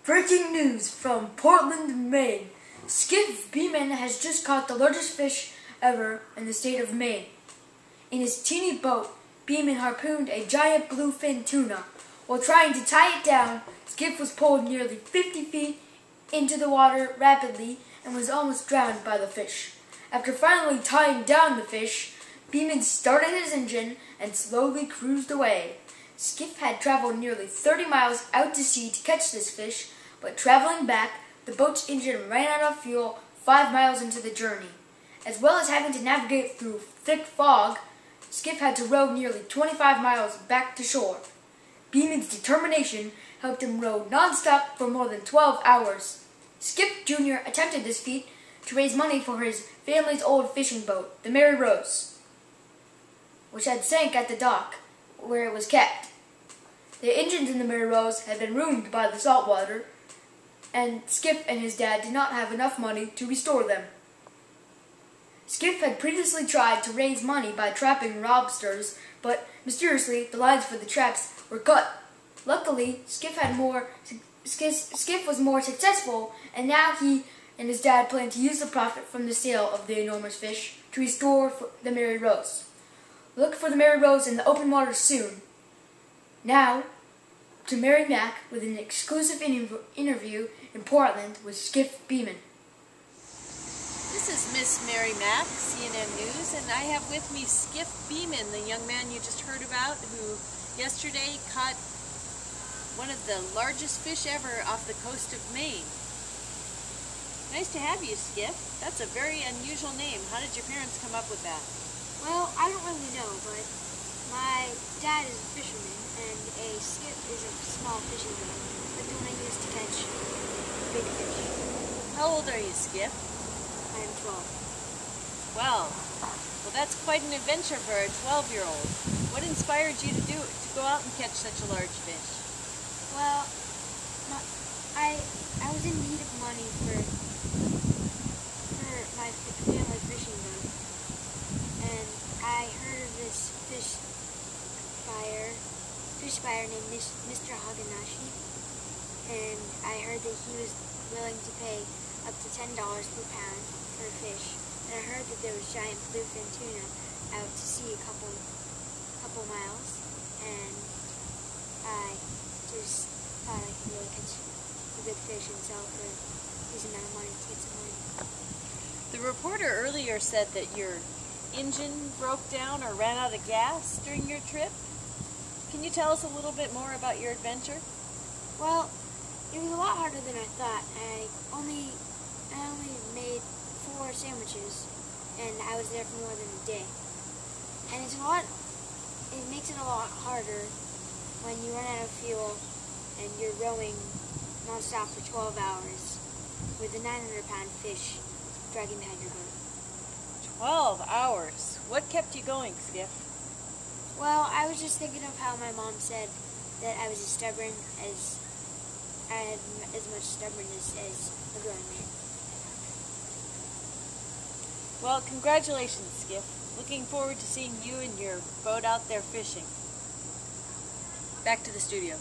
Breaking news from Portland, Maine. Skip Beeman has just caught the largest fish ever in the state of Maine. In his teeny boat, Beeman harpooned a giant bluefin tuna. While trying to tie it down, Skip was pulled nearly 50 feet into the water rapidly and was almost drowned by the fish. After finally tying down the fish, Beeman started his engine and slowly cruised away. Skip had traveled nearly 30 miles out to sea to catch this fish, but traveling back, the boat's engine ran out of fuel 5 miles into the journey. As well as having to navigate through thick fog, Skip had to row nearly 25 miles back to shore. Beeman's determination helped him row non-stop for more than 12 hours. Skip Jr. attempted this feat to raise money for his family's old fishing boat, the Mary Rose, which had sank at the dock where it was kept. The engines in the Mary Rose had been ruined by the salt water, and Skip and his dad did not have enough money to restore them. Skip had previously tried to raise money by trapping lobsters, but mysteriously the lines for the traps were cut. Luckily, Skip was more successful, and now he and his dad plan to use the profit from the sale of the enormous fish to restore the Mary Rose. Look for the Mary Rose in the open water soon. Now, to Mary Mack with an exclusive interview in Portland with Skip Beeman. This is Miss Mary Mack, CNN News, and I have with me Skip Beeman, the young man you just heard about, who yesterday caught one of the largest fish ever off the coast of Maine. Nice to have you, Skip. That's a very unusual name. How did your parents come up with that? Well, I don't really know, but my dad is a fisherman, and a skip is a small fishing boat, but the one I use to catch big fish. How old are you, Skip? I am 12. 12. Well, that's quite an adventure for a 12-year-old. What inspired you to go out and catch such a large fish? Well, I was in need of money for my family fishing boat, and I heard of this fish buyer named Mr. Haganashi, and I heard that he was willing to pay up to $10 per pound for a fish, and I heard that there was giant bluefin tuna out to sea a couple miles, and I just thought I could really catch a good fish and sell for a decent amount of money to get some money. The reporter earlier said that your engine broke down or ran out of gas during your trip. Can you tell us a little bit more about your adventure? Well, it was a lot harder than I thought. I only made 4 sandwiches, and I was there for more than a day. And it makes it a lot harder when you run out of fuel and you're rowing non-stop for 12 hours with a 900-pound fish dragging behind your boat. 12 hours. What kept you going, Skip? Well, I was just thinking of how my mom said that I was as stubborn as I had as much stubbornness as a grown man. Well, congratulations, Skip. Looking forward to seeing you and your boat out there fishing. Back to the studio.